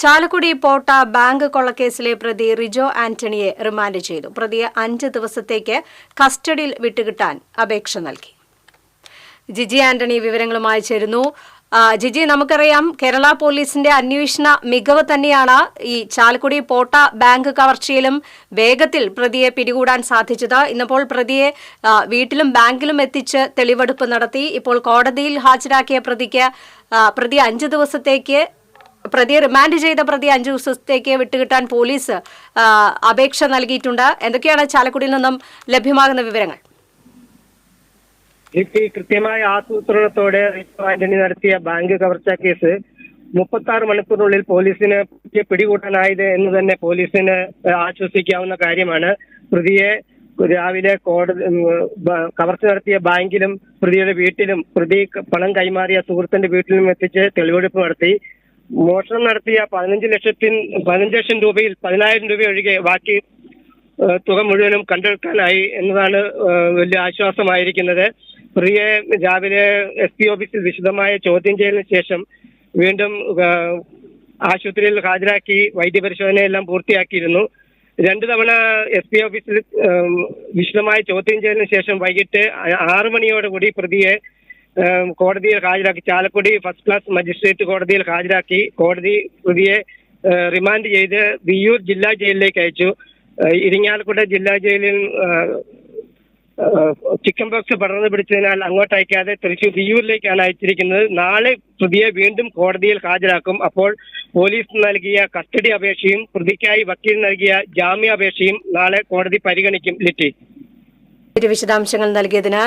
ചാലക്കുടി പോട്ട bank കൊള്ളക്കേസിലെ പ്രതി Rijo ആന്റണിയെ remand ചെയ്തു. പ്രതിയെ 5 ദിവസത്തേക്ക് കസ്റ്റഡിയിൽ വിട്ടുകിട്ടാൻ അപേക്ഷ നൽകി. ജിജി ആന്റണി വിവരങ്ങളുമായി ചേരുന്നു. ജിജി, നമുക്കറിയാം കേരള പോലീസിന്റെ അന്വേഷണ മികവ് തന്നെയാണ് ഈ ചാലക്കുടി പോട്ട ബാങ്ക് കവർച്ചയിലും വേഗത്തിൽ പ്രതിയെ പിടികൂടാൻ സാധിച്ചത്. ഇന്നിപ്പോൾ പ്രതിയെ വീട്ടിലും ബാങ്കിലും എത്തിച്ച് തെളിവെടുപ്പ് നടത്തി. ഇപ്പോൾ കോടതിയിൽ ഹാജരാക്കിയ പ്രതി 5 ദിവസത്തേക്ക് റിമാൻഡ് ചെയ്ത പ്രതി 5 ദിവസത്തേക്ക് വിട്ടുകിട്ടാൻ പോലീസ് അപേക്ഷ നൽകിയിട്ടുണ്ട്. എന്തൊക്കെയാണ് ചാലക്കുടിയിൽ നിന്നും ലഭ്യമാകുന്ന വിവരങ്ങൾ? കൃത്യമായ ആസൂത്രണത്തോടെ റിജോ ആന്റണി നടത്തിയ ബാങ്ക് കവർച്ചാ കേസ് 36 മണിക്കൂറിനുള്ളിൽ പോലീസിന് പിടികൂട്ടാനായത് എന്ന് തന്നെ പോലീസിന് ആശ്വസിക്കാവുന്ന കാര്യമാണ്. പ്രതിയെ രാവിലെ കവർച്ച നടത്തിയ ബാങ്കിലും പ്രതിയുടെ വീട്ടിലും പ്രതി പണം കൈമാറിയ സുഹൃത്തിന്റെ വീട്ടിലും എത്തിച്ച് തെളിവെടുപ്പ് നടത്തി. മോഷണം നടത്തിയ 15 ലക്ഷം രൂപയിൽ 10,000 രൂപ ഒഴികെ ബാക്കി തുക മുഴുവനും കണ്ടെടുക്കാനായി എന്നതാണ് വലിയ ആശ്വാസമായിരിക്കുന്നത്. പ്രതിയെ രാവിലെ SP ഓഫീസിൽ വിശദമായ ചോദ്യം ചെയ്തതിനു ശേഷം വീണ്ടും ആശുപത്രിയിൽ ഹാജരാക്കി വൈദ്യപരിശോധനയെല്ലാം പൂർത്തിയാക്കിയിരുന്നു. 2 തവണ SP ഓഫീസിൽ വിശദമായ ചോദ്യം ചെയ്തതിനു ശേഷം വൈകിട്ട് 6 മണിയോടുകൂടി പ്രതിയെ കോടതിയിൽ ഹാജരാക്കി. ചാലക്കുടി ഫസ്റ്റ് ക്ലാസ് മജിസ്ട്രേറ്റ് കോടതിയിൽ ഹാജരാക്കി. കോടതി പ്രതിയെ റിമാൻഡ് ചെയ്ത് വിയ്യൂർ ജില്ലാ ജയിലിലേക്ക് അയച്ചു. ഇരിങ്ങാലക്കുട ജില്ലാ ജയിലിൽ ചിക്കൻ ബോക്സ് പടർന്നു പിടിച്ചതിനാൽ അങ്ങോട്ട് അയക്കാതെ തൃശൂർ വിയ്യൂരിലേക്കാണ് അയച്ചിരിക്കുന്നത്. നാളെ പ്രതിയെ വീണ്ടും കോടതിയിൽ ഹാജരാക്കും. അപ്പോൾ പോലീസ് നൽകിയ കസ്റ്റഡി അപേക്ഷയും പ്രതിക്കായി വക്കീൽ നൽകിയ ജാമ്യാപേക്ഷയും നാളെ കോടതി പരിഗണിക്കും. വിശദാംശങ്ങൾ നൽകിയതിന്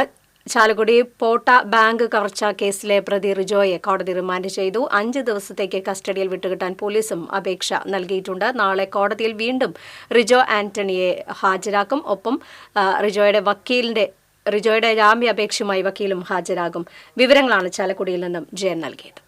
ചാലക്കുടി പോട്ട ബാങ്ക് കവർച്ചാ കേസിലെ പ്രതി റിജോയെ കോടതി റിമാൻഡ് ചെയ്തു. 5 ദിവസത്തേക്ക് കസ്റ്റഡിയിൽ വിട്ടുകിട്ടാൻ പോലീസും അപേക്ഷ നൽകിയിട്ടുണ്ട്. നാളെ കോടതിയിൽ വീണ്ടും റിജോ ആന്റണിയെ ഹാജരാക്കും. ഒപ്പം റിജോയുടെ ജാമ്യാപേക്ഷയുമായി വക്കീലും ഹാജരാകും. വിവരങ്ങളാണ് ചാലക്കുടിയിൽ നിന്നും ജയൻ നൽകിയത്.